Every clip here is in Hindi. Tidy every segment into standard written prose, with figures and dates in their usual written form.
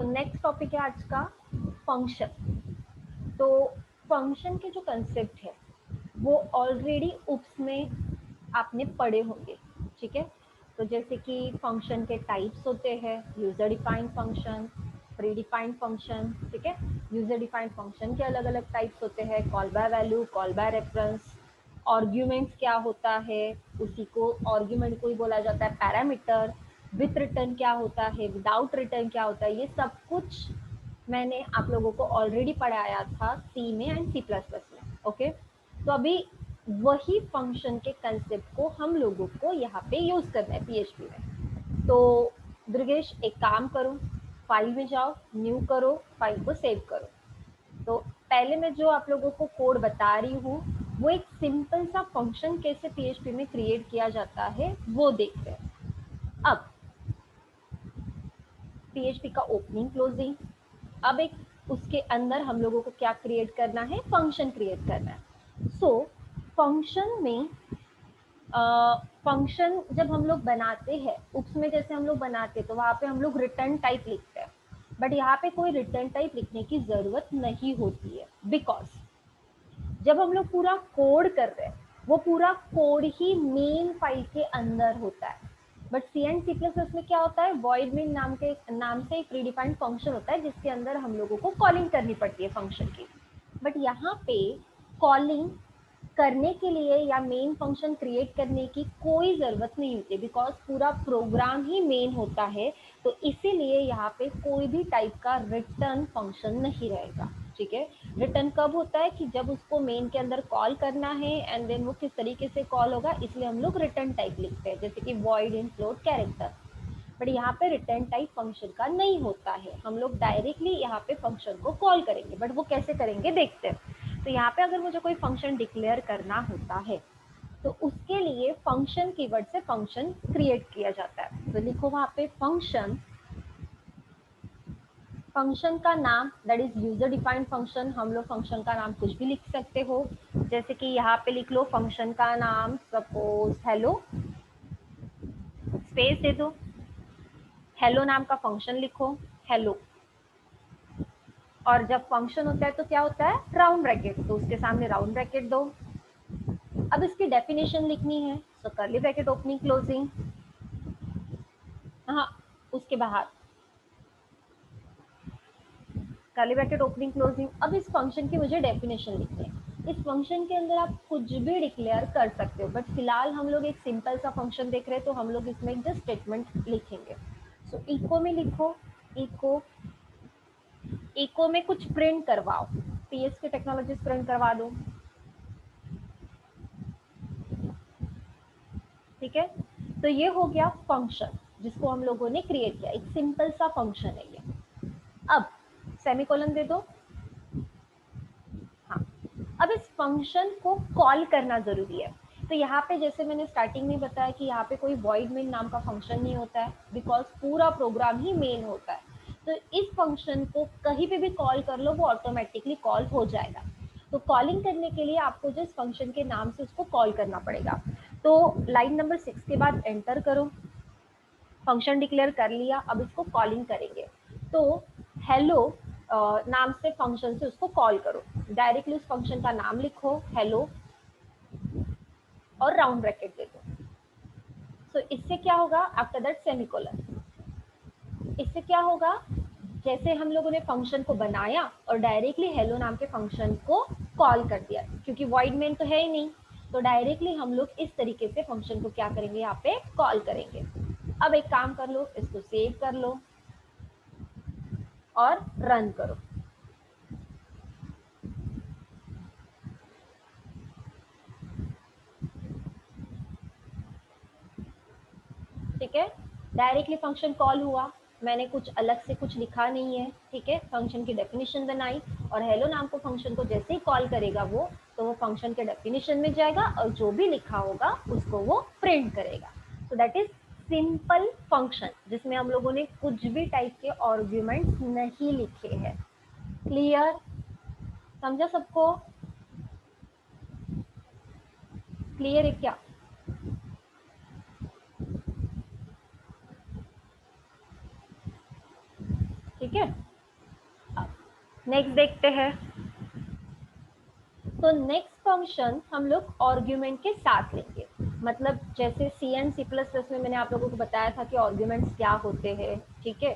तो नेक्स्ट टॉपिक है आज का फंक्शन। तो फंक्शन के जो कंसेप्ट है वो ऑलरेडी उप्स में आपने पढ़े होंगे। ठीक है, तो जैसे कि फंक्शन के टाइप्स होते हैं, user defined function, pre defined function. ठीक है, यूजर डिफाइंड फंक्शन के अलग अलग टाइप्स होते हैं, call by value, call by reference. Arguments क्या होता है, उसी को आर्ग्यूमेंट को ही बोला जाता है पैरामीटर। विथ रिटर्न क्या होता है, विदाउट रिटर्न क्या होता है, ये सब कुछ मैंने आप लोगों को ऑलरेडी पढ़ाया था सी में एंड सी प्लस प्लस में। ओके, तो अभी वही फंक्शन के कंसेप्ट को हम लोगों को यहाँ पे यूज करना है पीएचपी में। तो दुर्गेश एक काम करो, फाइल में जाओ, न्यू करो, फाइल को सेव करो। तो पहले मैं जो आप लोगों को कोड बता रही हूँ वो एक सिंपल सा फंक्शन कैसे पीएचपी में क्रिएट किया जाता है वो देखते हैं। अब पीएचपी का ओपनिंग क्लोजिंग, अब एक उसके अंदर हम लोगों को क्या क्रिएट करना है, फंक्शन क्रिएट करना है। सो फंक्शन में फंक्शन जब हम लोग बनाते हैं उप्स में, जैसे हम लोग बनाते हैं तो वहाँ पे हम लोग रिटर्न टाइप लिखते हैं, बट यहाँ पे कोई रिटर्न टाइप लिखने की जरूरत नहीं होती है, बिकॉज जब हम लोग पूरा कोड कर रहे हैं वो पूरा कोड ही मेन फाइल के अंदर होता है। But C and C plus plus में क्या होता है, वॉइड मेन नाम से एक प्रीडिफाइंड फंक्शन होता है जिसके अंदर हम लोगों को कॉलिंग करनी पड़ती है फंक्शन की। बट यहाँ पे कॉलिंग करने के लिए या मेन फंक्शन क्रिएट करने की कोई ज़रूरत नहीं होती, बिकॉज पूरा प्रोग्राम ही मेन होता है। तो इसीलिए यहाँ पे कोई भी टाइप का रिटर्न फंक्शन नहीं रहेगा। ठीक है, रिटर्न कब होता है कि जब उसको मेन के अंदर कॉल करना है एंड देन वो किस तरीके से कॉल होगा, इसलिए हम लोग रिटर्न टाइप लिखते हैं, जैसे कि void in float character. But यहाँ पे रिटर्न टाइप फंक्शन का नहीं होता है, हम लोग डायरेक्टली यहाँ पे फंक्शन को कॉल करेंगे। बट वो कैसे करेंगे देखते हैं। तो यहाँ पे अगर मुझे कोई फंक्शन डिक्लेयर करना होता है तो उसके लिए फंक्शन कीवर्ड से फंक्शन क्रिएट किया जाता है। तो लिखो वहाँ पे फंक्शन, फंक्शन का नाम that is user defined function. हम लोग फंक्शन का नाम कुछ भी लिख सकते हो, जैसे कि यहाँ पे लिख लो फंक्शन का नाम सपोज हेलो, स्पेस दे दो, हेलो नाम का फंक्शन लिखो, हेलो। और जब फंक्शन होता है तो क्या होता है, राउंड ब्रैकेट, तो उसके सामने राउंड ब्रैकेट दो। अब इसकी डेफिनेशन लिखनी है, तो कर्ली ब्रैकेट ओपनिंग क्लोजिंग, हाँ उसके बाहर कर्ली ब्रैकेट ओपनिंग क्लोजिंग। अब इस फंक्शन की मुझे डेफिनेशन लिखनी है। इस फंक्शन के अंदर आप कुछ भी डिक्लेयर कर सकते हो, बट फिलहाल हम लोग एक सिंपल सा फंक्शन देख रहे हैं तो हम लोग इसमें जस्ट स्टेटमेंट लिखेंगे। सो इको में लिखो, इको, इको में कुछ प्रिंट करवाओ, पीएस के टेक्नोलॉजीज प्रिंट करवा दो। ठीक है, तो ये हो गया फंक्शन जिसको हम लोगों ने क्रिएट किया, एक सिंपल सा फंक्शन है ये। अब सेमीकोलन दे दो। हाँ, अब इस फंक्शन को कॉल करना जरूरी है। तो यहाँ पे जैसे मैंने स्टार्टिंग में बताया कि यहाँ पे कोई वॉइड मेन नाम का फंक्शन नहीं होता है, बिकॉज पूरा प्रोग्राम ही मेन होता है। तो इस फंक्शन को कहीं पे भी कॉल कर लो वो ऑटोमेटिकली कॉल हो जाएगा। तो कॉलिंग करने के लिए आपको जिस फंक्शन के नाम से उसको कॉल करना पड़ेगा, तो लाइन नंबर 6 के बाद एंटर करो। फंक्शन डिक्लेयर कर लिया, अब इसको कॉलिंग करेंगे। तो हेलो नाम से फंक्शन से उसको कॉल करो, डायरेक्टली उस फंक्शन का नाम लिखो हेलो और राउंड ब्रैकेट दे दो। सो इससे क्या होगा, आफ्टर दैट सेमीकोलन, इससे क्या होगा, जैसे हम लोगों ने फंक्शन को बनाया और डायरेक्टली हेलो नाम के फंक्शन को कॉल कर दिया, क्योंकि वॉइड मेन तो है ही नहीं, तो डायरेक्टली हम लोग इस तरीके से फंक्शन को क्या करेंगे, यहाँ पे कॉल करेंगे। अब एक काम कर लो, इसको सेव कर लो और रन करो। ठीक है, डायरेक्टली फंक्शन कॉल हुआ, मैंने कुछ अलग से कुछ लिखा नहीं है। ठीक है, फंक्शन की डेफिनेशन बनाई और हेलो नाम को फंक्शन को जैसे ही कॉल करेगा वो, तो वो फंक्शन के डेफिनेशन में जाएगा और जो भी लिखा होगा उसको वो प्रिंट करेगा। So that is simple function, जिसमें हम लोगों ने कुछ भी टाइप के आर्ग्यूमेंट्स नहीं लिखे हैं। क्लियर, समझा सबको, क्लियर है क्या? ठीक है, नेक्स्ट देखते हैं। तो नेक्स्ट फंक्शन हम लोग आर्ग्यूमेंट के साथ लेंगे, मतलब जैसे सी एंड सी प्लस प्लस में मैंने आप लोगों को बताया था कि आर्ग्यूमेंट्स क्या होते हैं, ठीक है।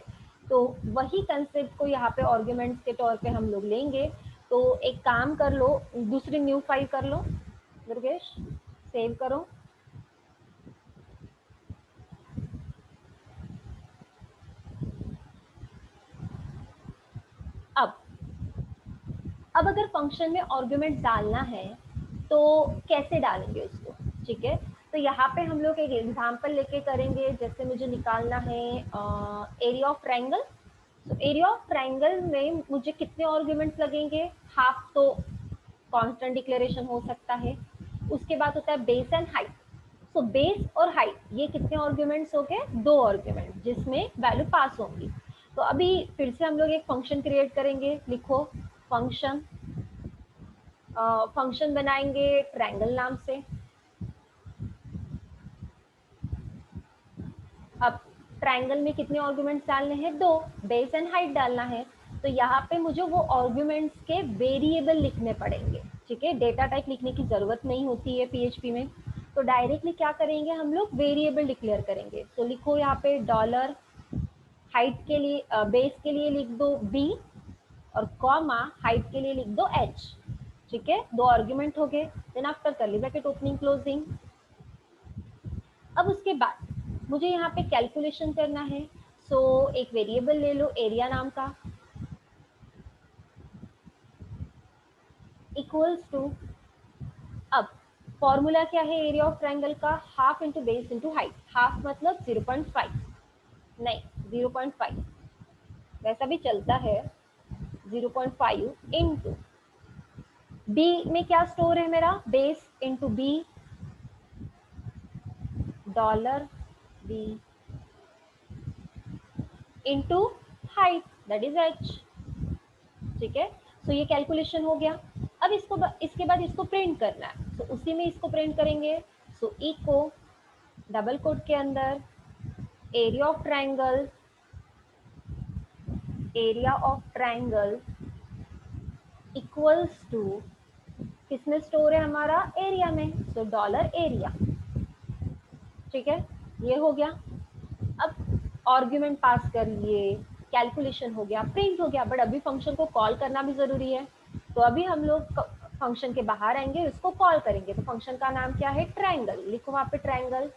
तो वही कंसेप्ट को यहाँ पे आर्ग्यूमेंट्स के तौर पे हम लोग लेंगे। तो एक काम कर लो, दूसरी न्यू फाइल कर लो दुर्गेश, सेव करो। अब अब अगर फंक्शन में आर्ग्यूमेंट डालना है तो कैसे डालेंगे उसको, ठीक है। तो यहाँ पे हम लोग एक एग्जांपल लेके करेंगे, जैसे मुझे निकालना है एरिया ऑफ ट्रायंगल। तो एरिया ऑफ ट्रायंगल में मुझे कितने आर्ग्यूमेंट्स लगेंगे, हाफ तो कांस्टेंट डिक्लेरेशन हो सकता है, उसके बाद होता है base and height. So base और हाइट ये कितने आर्ग्यूमेंट्स हो गए, दो आर्ग्यूमेंट जिसमें वैल्यू पास होंगी। तो अभी फिर से हम लोग एक फंक्शन क्रिएट करेंगे, लिखो फंक्शन, फंक्शन बनाएंगे ट्रायंगल नाम से। अब ट्रायंगल में कितने आर्गुमेंट्स डालने हैं, दो, बेस एंड हाइट डालना है। तो यहाँ पे मुझे वो आर्गुमेंट्स के वेरिएबल लिखने पड़ेंगे, ठीक है। डेटा टाइप लिखने की जरूरत नहीं होती है पीएचपी में। तो डायरेक्टली क्या करेंगे, हम लोग वेरिएबल डिक्लेयर करेंगे। तो लिखो यहाँ पे डॉलर हाइट के लिए, बेस के लिए लिख दो बी, और कॉमा हाइट के लिए लिख दो एच, ठीक है। दो आर्ग्यूमेंट हो गए। Then after curly bracket opening closing. अब उसके बाद मुझे यहाँ पे कैलकुलेशन करना है। सो एक वेरिएबल ले लो एरिया नाम का, इक्वल्स टू, अब फॉर्मूला क्या है एरिया ऑफ ट्रायंगल का, half into base into height. Half मतलब 0.5, नहीं 0.5, वैसा भी चलता है, 0.5 इंटू बी में क्या स्टोर है मेरा, base into B, dollar B into height that is H, ठीक है। सो ये कैलकुलेशन हो गया। अब इसके बाद इसको प्रिंट करना है, तो उसी में इसको प्रिंट करेंगे। सो इको डबल कोट के अंदर area of triangle, area of triangle equals to, किसमें स्टोर है हमारा, एरिया में, सो डॉलर एरिया, ठीक है। ये हो गया। अब आर्ग्यूमेंट पास कर लिए, कैलकुलेशन हो गया, प्रिंट हो गया, बट अभी फंक्शन को कॉल करना भी जरूरी है। तो अभी हम लोग फंक्शन के बाहर आएंगे, उसको कॉल करेंगे। तो फंक्शन का नाम क्या है, ट्रायंगल, लिखो वहां पे ट्रायंगल।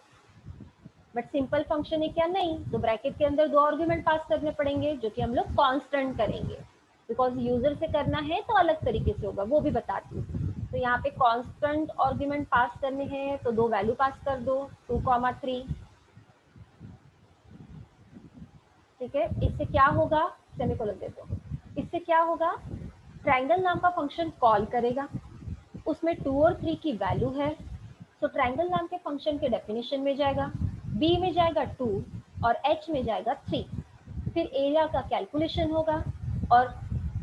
बट सिंपल फंक्शन है क्या, नहीं, तो ब्रैकेट के अंदर दो आर्ग्यूमेंट पास करने पड़ेंगे, जो कि हम लोग कांस्टेंट करेंगे, बिकॉज यूजर से करना है तो अलग तरीके से होगा, वो भी बताती हूँ। तो यहाँ पे कांस्टेंट आर्ग्यूमेंट पास करने हैं, तो दो वैल्यू पास कर दो, 2,3, ठीक है। इससे क्या होगा, सेमीकोलन दे दो। इससे क्या होगा, ट्रायंगल नाम का फंक्शन कॉल करेगा, उसमें 2 और 3 की वैल्यू है। तो ट्रायंगल नाम के फंक्शन के डेफिनेशन में जाएगा, बी में जाएगा 2 और एच में जाएगा 3। फिर एरिया का कैलकुलेशन होगा, और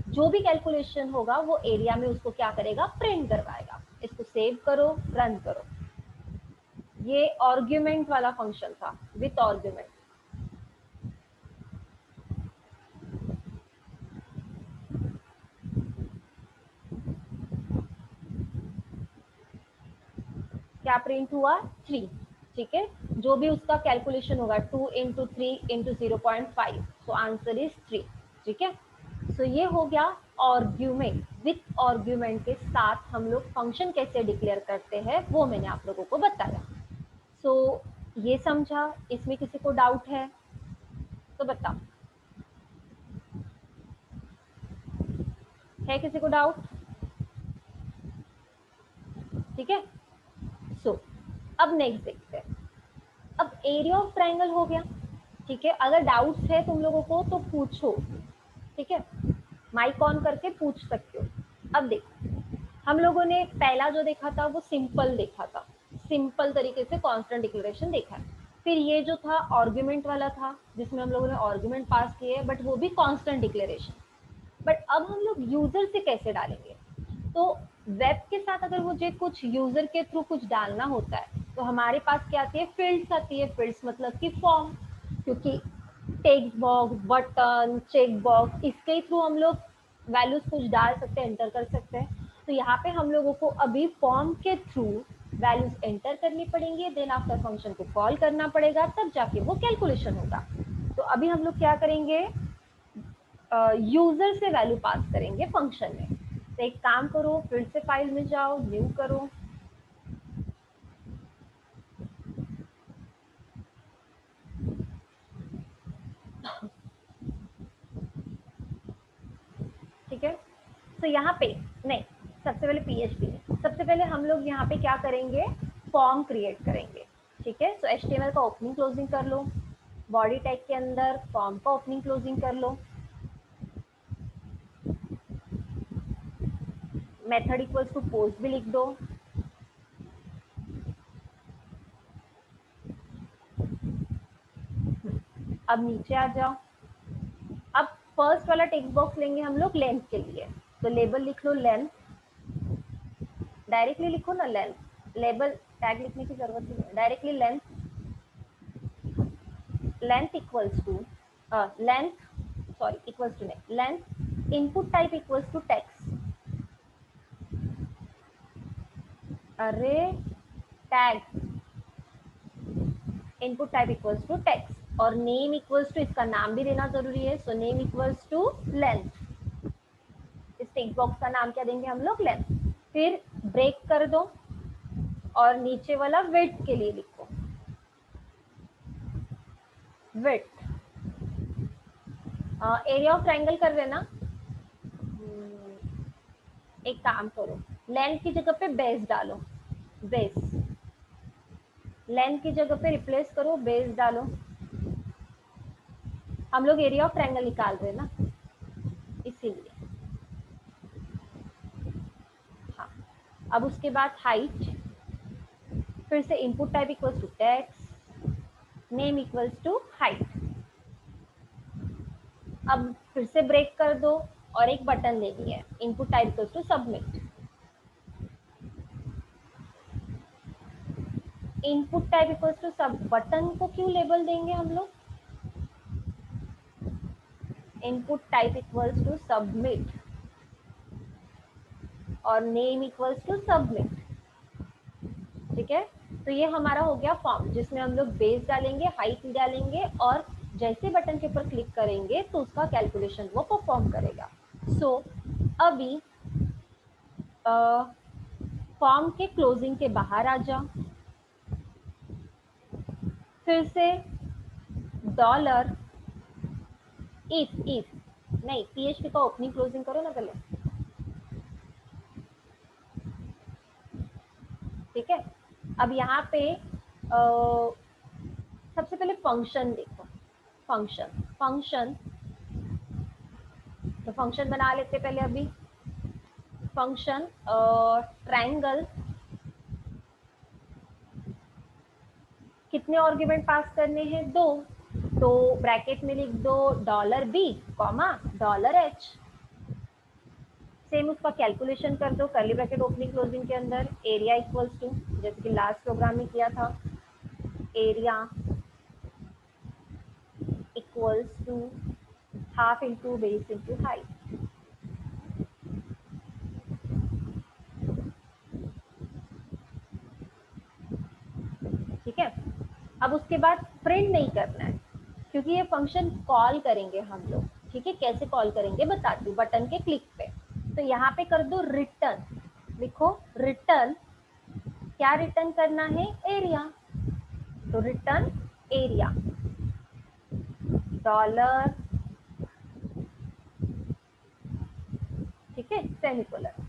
जो भी कैलकुलेशन होगा वो एरिया में उसको क्या करेगा, प्रिंट करवाएगा। इसको सेव करो, रन करो। ये आर्ग्यूमेंट वाला फंक्शन था, विथ आर्ग्यूमेंट। क्या प्रिंट हुआ, 3, ठीक है। जो भी उसका कैलकुलेशन होगा 2 into 3 into 0.5, so answer is 3, ठीक है। सो ये हो गया आर्ग्यूमेंट। विथ आर्ग्यूमेंट के साथ हम लोग फंक्शन कैसे डिक्लेयर करते हैं वो मैंने आप लोगों को बताया। सो ये समझा, इसमें किसी को डाउट है तो बताओ, है किसी को डाउट, ठीक है। सो अब नेक्स्ट देखते हैं। अब एरिया ऑफ ट्रायंगल हो गया, ठीक है। अगर डाउट्स है तुम लोगों को तो पूछो, ठीक है, माइक ऑन करके पूछ सकते हो। अब देखो, हम लोगों ने पहला जो देखा था वो सिंपल देखा था, सिंपल तरीके से कांस्टेंट डिक्लेरेशन देखा है। फिर ये जो था आर्ग्यूमेंट वाला था, जिसमें हम लोगों ने आर्ग्यूमेंट पास किए, बट वो भी कांस्टेंट डिक्लेरेशन। बट अब हम लोग यूजर से कैसे डालेंगे, तो वेब के साथ अगर मुझे कुछ यूजर के थ्रू कुछ डालना होता है तो हमारे पास क्या आती है, फील्ड्स आती है। फील्ड्स मतलब कि फॉर्म, क्योंकि text box, button, check box, इसके थ्रू हम लोग वैल्यूज कुछ डाल सकते हैं, एंटर कर सकते हैं। तो यहाँ पे हम लोगों को अभी फॉर्म के थ्रू वैल्यूज एंटर करनी पड़ेंगी, देन आफ्टर फंक्शन को कॉल करना पड़ेगा, तब जाके वो कैलकुलेशन होगा। तो अभी हम लोग क्या करेंगे, यूजर से वैल्यू पास करेंगे फंक्शन में। तो एक काम करो, फिर से फाइल में जाओ, न्यू करो, ठीक है। तो यहाँ पे नहीं, सबसे पहले पीएचपी नहीं, सबसे पहले हम लोग यहाँ पे क्या करेंगे, फॉर्म क्रिएट करेंगे। ठीक है, तो एचटीएमएल का ओपनिंग क्लोजिंग कर लो, बॉडी टैग के अंदर फॉर्म का ओपनिंग क्लोजिंग कर लो, मेथड इक्वल्स टू पोस्ट भी लिख दो। अब नीचे आ जाओ। अब फर्स्ट वाला टेक्स्ट बॉक्स लेंगे हम लोग लेंथ के लिए, तो लेबल लिख लो लेंथ, डायरेक्टली लिखो ना लेंथ, लेबल टैग लिखने की जरूरत नहीं है, directly length, length equals to length, sorry equals to नहीं, length input type equals to text, अरे tag input type equals to text, और नेम इक्वल्स टू, इसका नाम भी देना जरूरी है, so name equals to length, इस टेक्स्ट बॉक्स का नाम क्या देंगे हम लोग, लेंथ। फिर ब्रेक कर दो और नीचे वाला विड्थ के लिए लिखो, विड्थ, एरिया ऑफ ट्रायंगल कर देना। एक काम करो, लेंथ की जगह पे बेस डालो, बेस, लेंथ की जगह पे रिप्लेस करो, बेस डालो। हम लोग एरिया ऑफ ट्रायंगल निकाल रहे हैं ना, इसीलिए। हाँ, अब उसके बाद हाइट, फिर से input type equals to text, name equals to height. अब फिर से ब्रेक कर दो और एक बटन लेनी है, input type equals to submit, input type equals to sub, button को क्यों लेबल देंगे हम लोग, input type equals to submit और नेम इक्वल्स टू सबमिट। ठीक है, तो ये हमारा हो गया फॉर्म, जिसमें हम लोग बेस डालेंगे, हाइट डालेंगे, और जैसे बटन के ऊपर क्लिक करेंगे तो उसका कैलकुलेशन वो परफॉर्म करेगा। सो अभी फॉर्म के क्लोजिंग के बाहर आ जाओ, फिर से डॉलर इफ नहीं, पीएचपी का ओपनिंग क्लोजिंग करो ना पहले। ठीक है, अब यहाँ पे सबसे पहले फंक्शन देखो, फंक्शन, तो फंक्शन बना लेते पहले। अभी फंक्शन ट्रायंगल, कितने आर्गुमेंट पास करने हैं, 2, तो ब्रैकेट में लिख दो $b, $h, सेम उसका कैलकुलेशन कर दो, कर्ली ब्रैकेट ओपनिंग क्लोजिंग के अंदर, एरिया इक्वल्स टू, जैसे कि लास्ट प्रोग्राम में किया था, area equals to half into base into height. ठीक है, अब उसके बाद प्रिंट नहीं करना है, क्योंकि ये फंक्शन कॉल करेंगे हम लोग। ठीक है, कैसे कॉल करेंगे बताती हूँ, बटन के क्लिक पे। तो यहाँ पे कर दो रिटर्न, लिखो रिटर्न, क्या रिटर्न करना है, एरिया, तो रिटर्न एरिया, डॉलर, ठीक है, सेमीकोलन,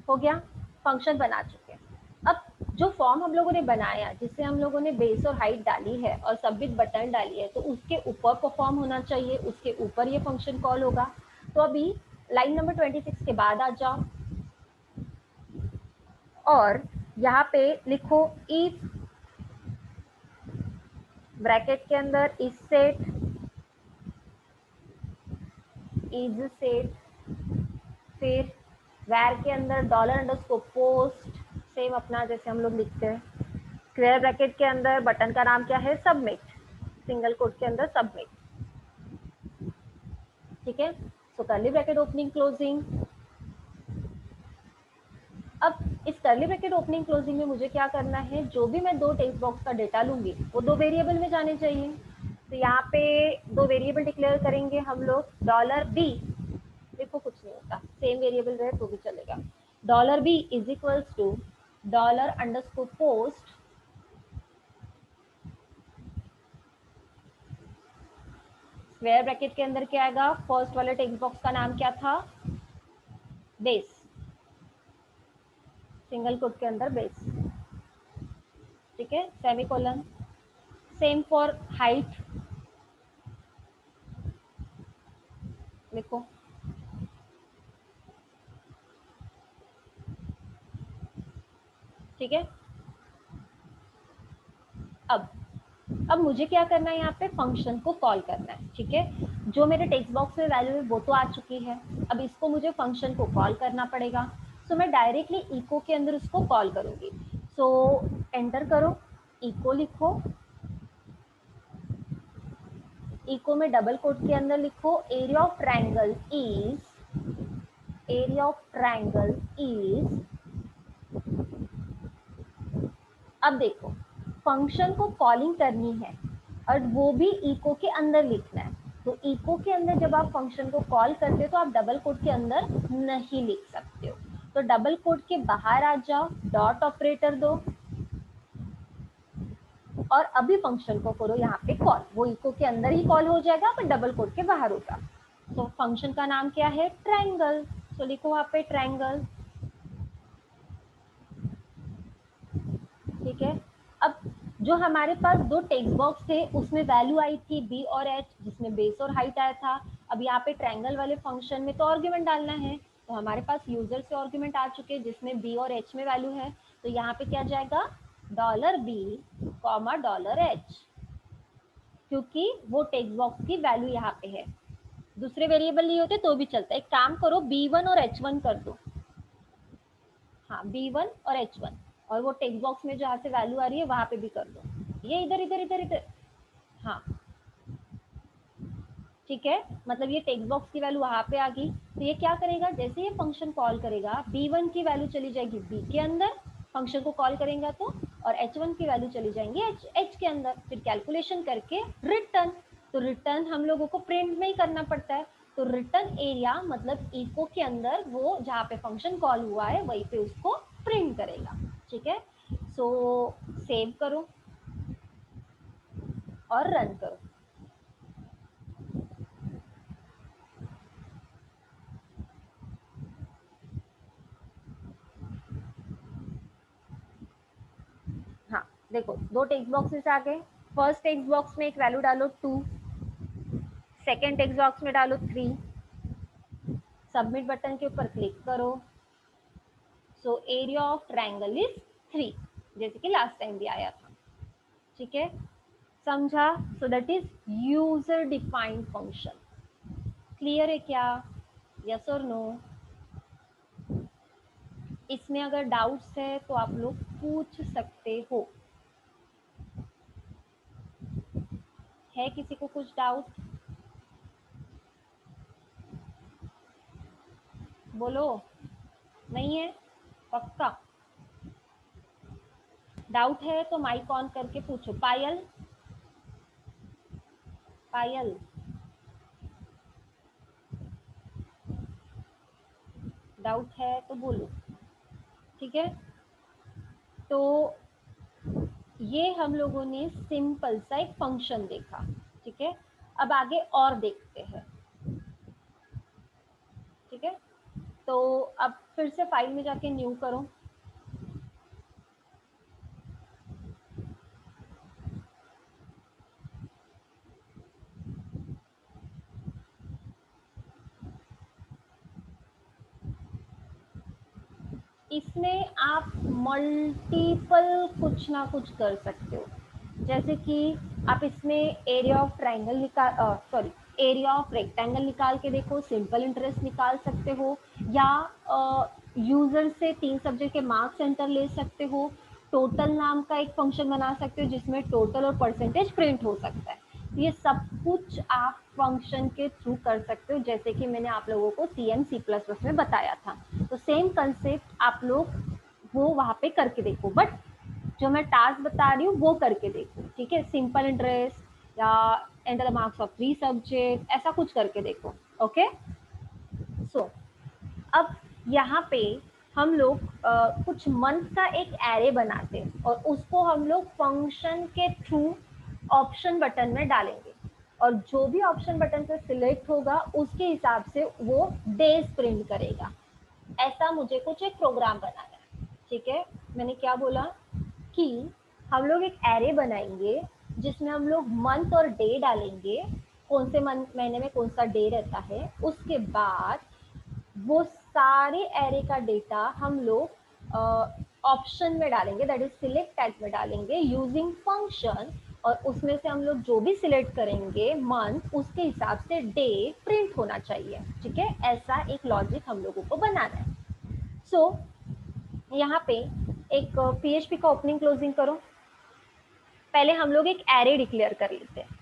हो गया, फंक्शन बना चुके हैं। अब जो फॉर्म हम लोगों ने बनाया, जिससे हम लोगों ने बेस और हाइट डाली है और सबमिट बटन डाली है, तो उसके ऊपर परफॉर्म होना चाहिए, उसके ऊपर ये फंक्शन कॉल होगा। तो अभी लाइन नंबर 26 के बाद आ जाओ और यहाँ पे लिखो इफ, ब्रैकेट के अंदर इज सेट, फिर वैर के अंदर $_पोस्ट, सेम अपना जैसे हम लोग लिखते हैं, स्क्वायर ब्रैकेट के अंदर बटन का नाम क्या है, सबमिट, सिंगल कोट के अंदर सबमिट। ठीक है। सो कर्ली ब्रैकेट ओपनिंग क्लोजिंग। अब इस कर्ली ब्रैकेट ओपनिंग क्लोजिंग में मुझे क्या करना है, जो भी मैं दो टेक्स्ट बॉक्स का डेटा लूंगी वो दो वेरिएबल में जाने चाहिए। तो यहाँ पे दो वेरिएबल डिक्लेयर करेंगे हम लोग। डॉलर बी, देखो कुछ नहीं होता, सेम वेरिएबल रहे तो भी चलेगा। Dollar B is equals to dollar underscore post, square bracket के अंदर क्या आएगा, फर्स्ट वाले टेक्स्ट बॉक्स का नाम क्या था, बेस, सिंगल कोट के अंदर बेस, ठीक है, सेमीकोलन। सेम फॉर हाइट, लिखो, ठीक है। अब अब मुझे क्या करना है, यहाँ पे फंक्शन को कॉल करना है, ठीक है। जो मेरे टेक्स्ट बॉक्स में वैल्यू है वो तो आ चुकी है, अब इसको मुझे फंक्शन को कॉल करना पड़ेगा। सो मैं डायरेक्टली इको के अंदर उसको कॉल करूंगी। सो एंटर करो, इको लिखो, इको में डबल कोट के अंदर लिखो area of triangle is, area of triangle is. अब देखो, फंक्शन को कॉलिंग करनी है और वो भी इको के अंदर लिखना है। तो इको के अंदर जब आप फंक्शन को कॉल करते हो तो आप डबल कोट के अंदर नहीं लिख सकते हो। तो डबल कोट के बाहर आ जाओ, डॉट ऑपरेटर दो और अभी फंक्शन को करो यहाँ पे कॉल। वो इको के अंदर ही कॉल हो जाएगा पर डबल कोट के बाहर होगा। तो फंक्शन का नाम क्या है, ट्रायंगल। तो लिखो वहाँ पे ट्रायंगल, ठीक है। अब जो हमारे पास दो टेक्स्ट बॉक्स थे उसमें वैल्यू आई थी बी और एच, जिसमें बेस और हाइट आया था। अब यहाँ पे ट्रायंगल वाले फंक्शन में तो आर्ग्यूमेंट डालना है, तो हमारे पास यूजर से आर्ग्यूमेंट आ चुके हैं जिसमें बी और एच में वैल्यू है। तो यहाँ पे क्या जाएगा, dollar B comma dollar H, क्योंकि वो टेक्स्ट बॉक्स की वैल्यू यहाँ पे है। दूसरे वेरिएबल नहीं होते तो भी चलता है। एक काम करो, B1 और H1 कर दो। हाँ, B1 और H1, और वो टेक्स्ट बॉक्स में जहाँ से वैल्यू आ रही है वहां पे भी कर दो। ये इधर इधर इधर इधर, हाँ ठीक है। मतलब ये टेक्स्ट बॉक्स की वैल्यू वहां पे आ गई। तो ये क्या करेगा, जैसे ये फंक्शन कॉल करेगा B1 की वैल्यू चली जाएगी B के अंदर, फंक्शन को कॉल करेगा तो, और H1 की वैल्यू चली जाएंगी H के अंदर। फिर कैलकुलेशन करके रिटर्न, तो रिटर्न हम लोगों को प्रिंट में ही करना पड़ता है। तो रिटर्न एरिया मतलब इको के अंदर वो जहाँ पे फंक्शन कॉल हुआ है वहीं पे उसको प्रिंट करेगा, ठीक है। सो सेव करो और रन करो। हाँ देखो, दो टेक्स्ट बॉक्सेस आ गए। फर्स्ट टेक्स्ट बॉक्स में एक वैल्यू डालो 2, सेकेंड टेक्स्ट बॉक्स में डालो 3, सबमिट बटन के ऊपर क्लिक करो। So area of triangle is 3, जैसे कि लास्ट टाइम भी आया था, ठीक है। समझा? So that is user defined function. Clear है क्या? यस और नो? इसमें अगर डाउट्स है तो आप लोग पूछ सकते हो। है किसी को कुछ डाउट? बोलो। नहीं है? पक्का? डाउट है तो माइक ऑन करके पूछो। पायल, पायल, डाउट है तो बोलो, ठीक है। तो ये हम लोगों ने सिंपल सा एक फंक्शन देखा, ठीक है। अब आगे और देखते हैं, ठीक है। तो अब फिर से फाइल में जाके न्यू करो। इसमें आप मल्टीपल कुछ ना कुछ कर सकते हो, जैसे कि आप इसमें एरिया ऑफ ट्रायंगल निकाल, सॉरी, एरिया ऑफ रेक्टेंगल निकाल के देखो, सिंपल इंटरेस्ट निकाल सकते हो, या यूजर से 3 सब्जेक्ट के मार्क्स एंटर ले सकते हो। टोटल नाम का एक फंक्शन बना सकते हो जिसमें टोटल और परसेंटेज प्रिंट हो सकता है। ये सब कुछ आप फंक्शन के थ्रू कर सकते हो, जैसे कि मैंने आप लोगों को C++ में बताया था। तो सेम कंसेप्ट आप लोग वो वहाँ पे करके देखो, बट जो मैं टास्क बता रही हूँ वो करके देखो, ठीक है। सिंपल इंटरेस्ट या enter the marks of 3 subject, ऐसा कुछ करके देखो। ओके, सो अब यहाँ पे हम लोग कुछ मंथ का एक एरे बनाते हैं और उसको हम लोग फंक्शन के थ्रू ऑप्शन बटन में डालेंगे, और जो भी ऑप्शन बटन से सिलेक्ट होगा उसके हिसाब से वो डेज प्रिंट करेगा। ऐसा मुझे कुछ एक प्रोग्राम बनाना है, ठीक है। मैंने क्या बोला कि हम लोग एक एरे बनाएंगे जिसमें हम लोग मंथ और डे डालेंगे, कौन से मंथ महीने में कौन सा डे रहता है। उसके बाद वो सारे एरे का डेटा हम लोग ऑप्शन में डालेंगे, दैट इज सिलेक्ट टैग में डालेंगे यूजिंग फंक्शन, और उसमें से हम लोग जो भी सिलेक्ट करेंगे मंथ, उसके हिसाब से डे प्रिंट होना चाहिए, ठीक है। ऐसा एक लॉजिक हम लोगों को बनाना है। सो यहाँ पे एक PHP का ओपनिंग क्लोजिंग करो। पहले हम लोग एक एरे डिक्लेयर कर लेते हैं।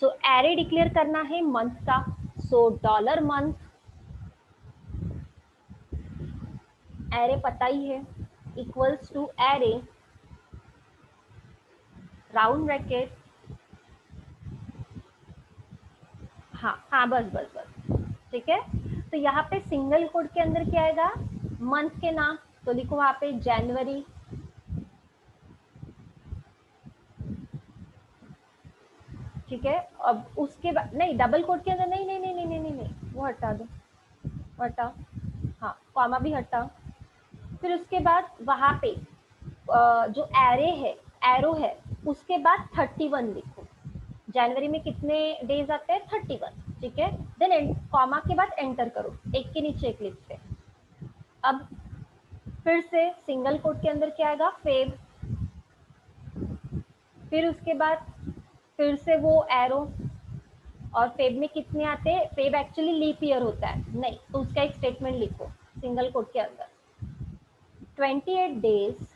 सो एरे डिक्लेयर करना है मंथ का, सो डॉलर मंथ, एरे पता ही है, equals to array round bracket, हाँ हाँ, बस बस बस, ठीक है। तो यहाँ पे सिंगल कोड के अंदर क्या आएगा, मंथ के नाम, तो लिखो वहां पे जनवरी, ठीक है। अब उसके बाद नहीं, डबल कोड के अंदर नहीं नहीं नहीं नहीं नहीं नहीं नहीं, वो हटा दो, वो हटाओ, हाँ कॉमा भी हटाओ। फिर उसके बाद वहां पे जो एरे है, एरो है, उसके बाद 31 लिखो। जनवरी में कितने डेज आते हैं, 31, ठीक है। देन कॉमा के बाद एंटर करो, एक के नीचे एक लिखते हैं। अब फिर से सिंगल कोट के अंदर क्या आएगा, फेब, फिर उसके बाद फिर से वो एरो, और फेब में कितने आते हैं, फेब एक्चुअली लीप ईयर होता है, नहीं तो उसका एक स्टेटमेंट लिखो सिंगल कोट के अंदर, 28 days,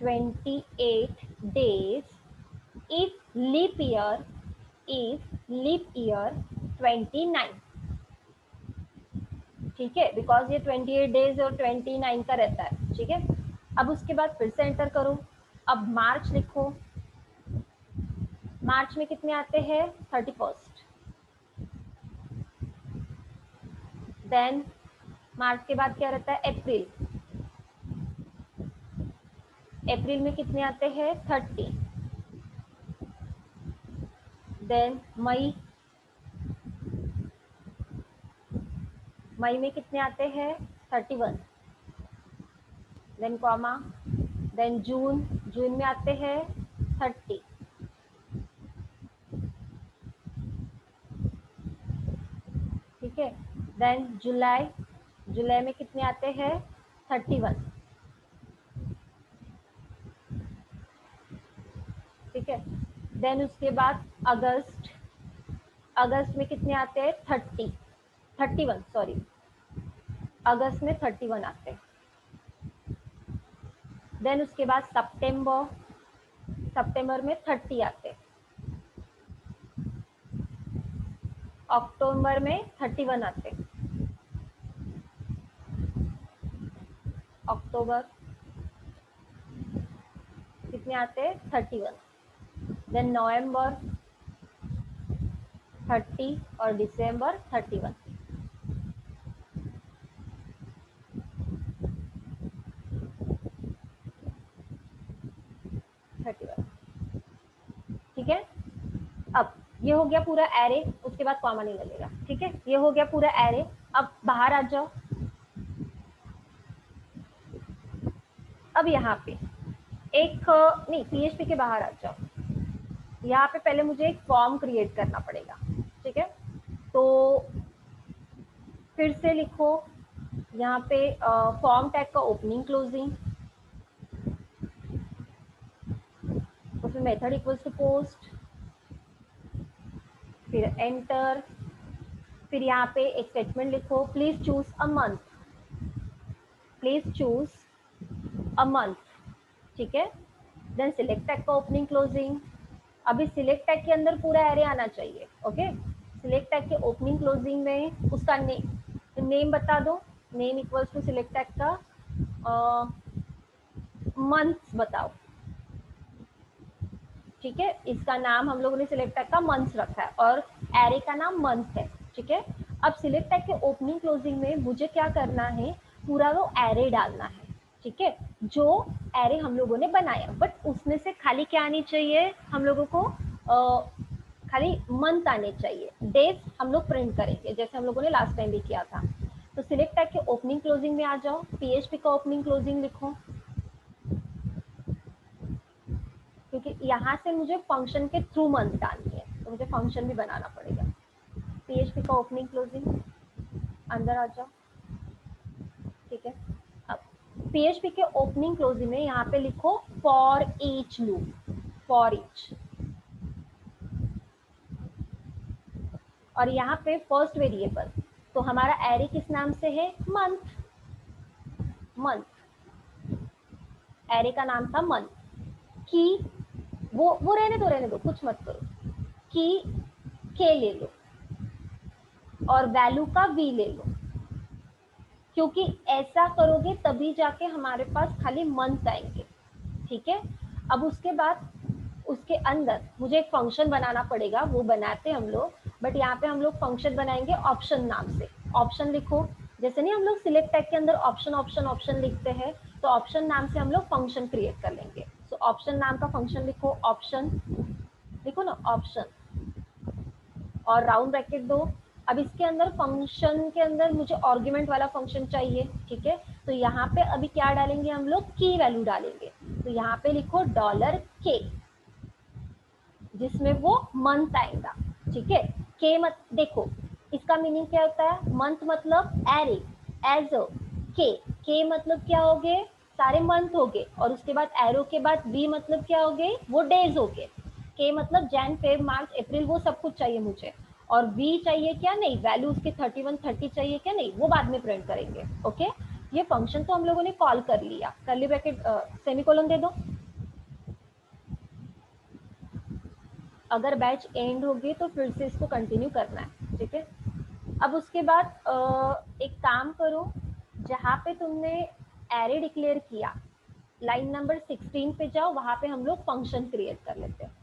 28 days if leap year, if leap year 29, ठीक है, बिकॉज ये 28 डेज और 29 का रहता है, ठीक है। अब उसके बाद फिर से एंटर करो। अब मार्च लिखो, मार्च में कितने आते हैं, 31। देन मार्च के बाद क्या रहता है, अप्रैल, अप्रैल में कितने आते हैं, 30। देन मई, मई में कितने आते हैं, 31। देन कॉमा, देन जून, जून में आते हैं 30। ठीक है। देन जुलाई, जुलाई में कितने आते हैं, 31, ठीक है। देन उसके बाद अगस्त, अगस्त में कितने आते हैं, 31, सॉरी, अगस्त में 31 आते हैं। देन उसके बाद सितंबर, सितंबर में 30 आते हैं। अक्टूबर में 31 आते हैं, अक्टूबर कितने आते हैं, 31। देन नवंबर 30 और दिसंबर 31, ठीक है। अब ये हो गया पूरा एरे, उसके बाद कॉमा नहीं लगेगा, ठीक है। ये हो गया पूरा एरे। अब बाहर आ जाओ। अब यहाँ पे एक नहीं, PHP के बाहर आ जाओ। यहाँ पे पहले मुझे एक फॉर्म क्रिएट करना पड़ेगा, ठीक है। तो फिर से लिखो यहाँ पे फॉर्म टैग का ओपनिंग क्लोजिंग, उसमें मेथड इक्वल्स टू पोस्ट, फिर एंटर, फिर यहाँ पे एक स्टेटमेंट लिखो, please choose a month, please choose a month, ठीक है। देन सिलेक्ट टैग का ओपनिंग क्लोजिंग। अभी सिलेक्ट टैग के अंदर पूरा एरे आना चाहिए। ओके, सिलेक्ट टैग के ओपनिंग क्लोजिंग में उसका नेम बता दो। Name equals to select tag का मंथ्स बताओ। ठीक है, इसका नाम हम लोगों ने सिलेक्ट टैग का मंथ्स रखा है और एरे का नाम मंथ है। ठीक है, अब सिलेक्ट टैग के ओपनिंग क्लोजिंग में मुझे क्या करना है, पूरा वो एरे डालना है। ठीक है, जो एरे हम लोगों ने बनाया, बट उसमें से खाली क्या आनी चाहिए हम लोगों को, खाली मंथ आने चाहिए। डेज हम लोग प्रिंट करेंगे जैसे हम लोगों ने लास्ट टाइम भी किया था। तो सिलेक्ट टैग के ओपनिंग क्लोजिंग में आ जाओ, पीएचपी का ओपनिंग क्लोजिंग लिखो, क्योंकि यहाँ से मुझे फंक्शन के थ्रू मंथ डालनी है तो मुझे फंक्शन भी बनाना पड़ेगा। पीएचपी का ओपनिंग क्लोजिंग, अंदर आ जाओ। ठीक है, अब पीएचपी के ओपनिंग क्लोजिंग में यहाँ पे लिखो for each loop, for each. और यहाँ पे फर्स्ट वेरिएबल तो हमारा एरे किस नाम से है, मंथ। मंथ, एरे का नाम था मंथ। की वो रहने दो, कुछ मत करो। की के ले लो और वैल्यू का वी ले लो, क्योंकि ऐसा करोगे तभी जाके हमारे पास खाली मंथ आएंगे। ठीक है, अब उसके बाद उसके अंदर मुझे एक फंक्शन बनाना पड़ेगा, वो बनाते हम लोग, बट यहाँ पे हम लोग फंक्शन बनाएंगे ऑप्शन नाम से। ऑप्शन लिखो, जैसे नहीं हम लोग सिलेक्ट टैग के अंदर ऑप्शन ऑप्शन ऑप्शन लिखते हैं, तो ऑप्शन नाम से हम लोग फंक्शन क्रिएट कर लेंगे। सो ऑप्शन नाम का फंक्शन लिखो, ऑप्शन लिखो ना, ऑप्शन, और राउंड ब्रैकेट दो। अब इसके अंदर फंक्शन के अंदर मुझे आर्गुमेंट वाला फंक्शन चाहिए। ठीक है, तो यहाँ पे अभी क्या डालेंगे हम लोग, की वैल्यू डालेंगे। तो यहाँ पे लिखो $k, जिसमें वो मंथ आएगा। ठीक है, के मत देखो, इसका मीनिंग क्या होता है, मंथ मतलब एरे, एज अ के मतलब क्या हो गए, सारे मंथ हो गए, और उसके बाद एरो के बाद वी मतलब क्या हो गए, वो डेज हो गए। के मतलब जैन फेब मार्च अप्रैल, वो सब कुछ चाहिए मुझे। और वी चाहिए क्या, नहीं, वैल्यू उसके 31 30 चाहिए क्या, नहीं, वो बाद में प्रिंट करेंगे। ओके, ये फंक्शन तो हम लोगों ने कॉल कर लिया, कर्ली ब्रैकेट सेमीकोलन दे दो। अगर बैच एंड होगी तो फिर से इसको कंटिन्यू करना है। ठीक है, अब उसके बाद एक काम करो, जहाँ पे तुमने एरे डिक्लेयर किया, लाइन नंबर 16 पे जाओ, वहां पे हम लोग फंक्शन क्रिएट कर लेते हैं,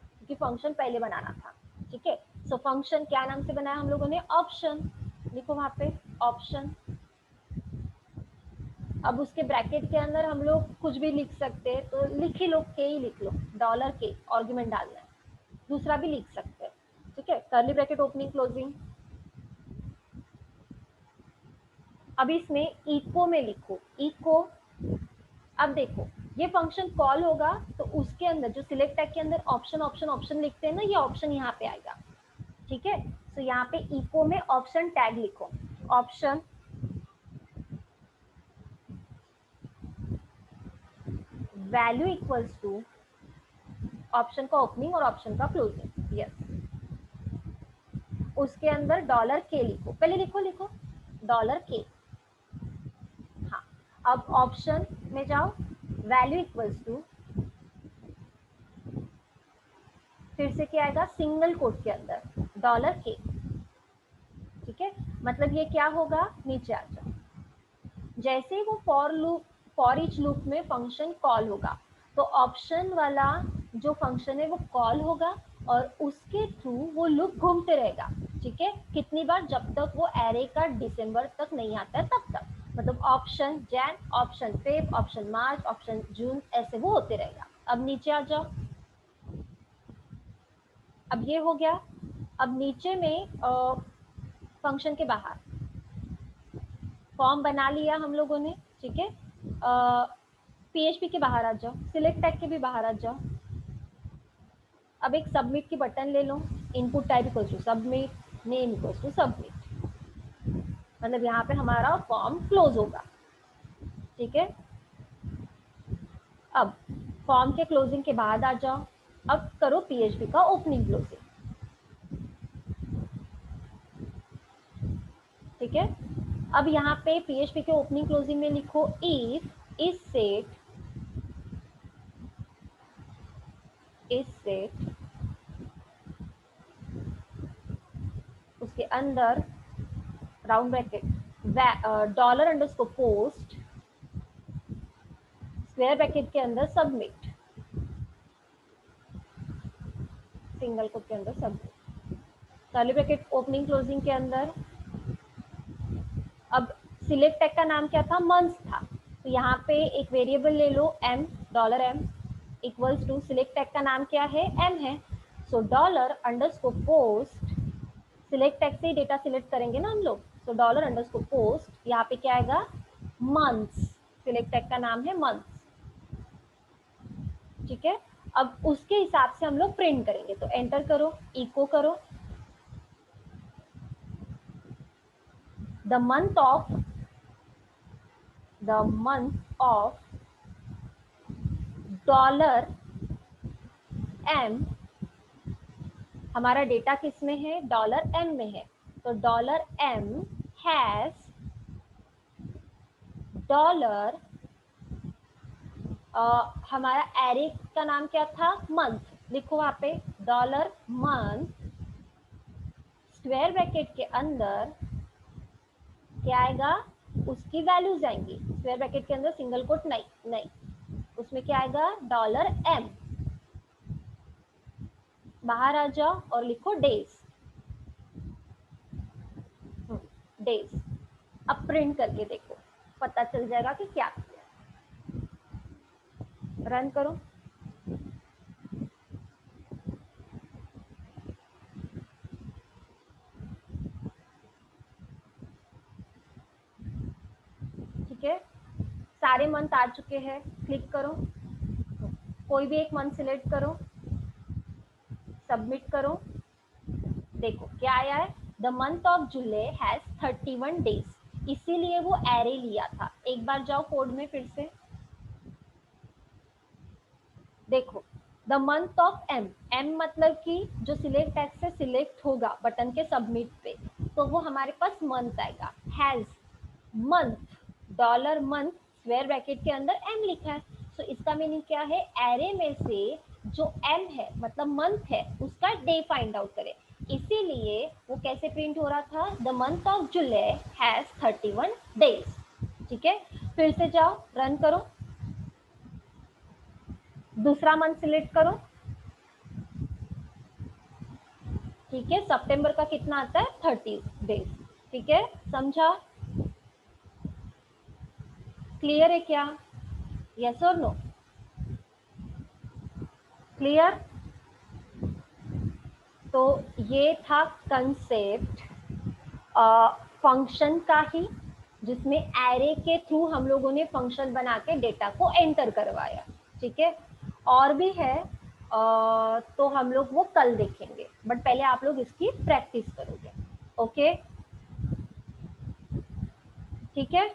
क्योंकि फंक्शन पहले बनाना था। ठीक है, सो फंक्शन क्या नाम से बनाया हम लोगों ने, ऑप्शन। लिखो वहां पे ऑप्शन। अब उसके ब्रैकेट के अंदर हम लोग कुछ भी लिख सकते हैं, तो लिख ही लो, के ही लिख लो, $k आर्गुमेंट डालना है, दूसरा भी लिख सकते हैं। ठीक है, कर्ली ब्रैकेट ओपनिंग क्लोजिंग। अब इसमें इको में लिखो, इको। अब देखो, ये फंक्शन कॉल होगा तो उसके अंदर जो सिलेक्ट टैग के अंदर ऑप्शन ऑप्शन ऑप्शन लिखते हैं ना, ये ऑप्शन यहाँ पे आएगा। ठीक है, तो यहाँ पे इको में ऑप्शन टैग लिखो, option value equals to option का ओपनिंग और ऑप्शन का क्लोजिंग। यस, उसके अंदर $k लिखो, पहले लिखो $k। हाँ, अब ऑप्शन में जाओ, वैल्यू इक्वल्स टू, फिर से क्या आएगा, सिंगल कोट के अंदर $k। ठीक है, मतलब ये क्या होगा, नीचे आ जाओ, जैसे ही वो फॉर ईच लूप में फंक्शन कॉल होगा, तो ऑप्शन वाला जो फंक्शन है वो कॉल होगा और उसके थ्रू वो लूप घूमते रहेगा। ठीक है, कितनी बार, जब तक वो एरे का दिसंबर तक नहीं आता है तब तक, मतलब option Jan, option Feb, option March, option June, ऐसे वो होते रहेगा। अब नीचे आ जाओ, अब ये हो गया। अब नीचे में फंक्शन के बाहर फॉर्म बना लिया हम लोगों ने। ठीक है, पीएचपी के बाहर आ जाओ, सिलेक्ट टैग के भी बाहर आ जाओ। अब एक सबमिट की बटन ले लो, input type equals to submit, name equals to submit, मतलब यहाँ पे हमारा फॉर्म क्लोज होगा। ठीक है, अब फॉर्म के क्लोजिंग के बाद आ जाओ, अब करो पीएचपी का ओपनिंग क्लोजिंग। ठीक है, अब यहाँ पे पीएचपी के ओपनिंग क्लोजिंग में लिखो if is set is set, उसके अंदर round bracket dollar underscore post, square bracket के अंदर सबमिट, सिंगल कोट के अंदर submit, curly bracket opening closing के अंदर। अब सिलेक्ट टैग का नाम क्या था, मंथ्स था, तो यहाँ पे एक वेरिएबल ले लो m, dollar m equals to select tag का नाम क्या है, m है, so dollar underscore post, select tag से ही डेटा सिलेक्ट करेंगे ना हम लोग, तो डॉलर अंडरस्कोर पोस्ट, यहाँ पे क्या आएगा, मंथ्स, सिलेक्ट टैग का नाम है मंथ्स, ठीक है। अब उसके हिसाब से हम लोग प्रिंट करेंगे, तो एंटर करो, इको करो, the month of dollar m, हमारा डेटा किस में है, डॉलर m में है, तो डॉलर m हैज डॉलर, हमारा एरे का नाम क्या था, मंथ, लिखो वहां पे डॉलर मंथ, स्क्वायर ब्रैकेट के अंदर क्या आएगा, उसकी वैल्यूज आएंगी, स्क्वायर ब्रैकेट के अंदर सिंगल कोट नहीं नहीं, उसमें क्या आएगा, डॉलर m, बाहर आ जाओ और लिखो डेज, डेज। अब प्रिंट करके देखो, पता चल जाएगा कि क्या किया, रन करो, ठीक है, सारे मंथ आ चुके हैं, क्लिक करो, कोई भी एक मंथ सिलेक्ट करो, सबमिट करो, देखो क्या आया है, the month of July has 31 days, इसीलिए वो एरे लिया था। एक बार जाओ कोड में फिर से देखो, द मंथ ऑफ एम मतलब कि जो सिलेक्ट टैग से सिलेक्ट होगा बटन के सबमिट पे, तो वो हमारे पास मंथ आएगा, has month, dollar month, square bracket के अंदर m लिखा है, तो इसका मीनिंग क्या है, एरे में से जो m है मतलब मंथ है उसका डे फाइंड आउट करें, इसीलिए वो कैसे प्रिंट हो रहा था, the month of July has 31 days, ठीक है। फिर से जाओ, रन करो, दूसरा मंथ सिलेक्ट करो, ठीक है, सितंबर का कितना आता है, 30 डेज, ठीक है, समझा, क्लियर है क्या, यस और नो, क्लियर। तो ये था कंसेप्ट फंक्शन का ही, जिसमें एरे के थ्रू हम लोगों ने फंक्शन बना के डेटा को एंटर करवाया, ठीक है। और भी है तो हम लोग वो कल देखेंगे, बट पहले आप लोग इसकी प्रैक्टिस करोगे, ओके, ठीक है।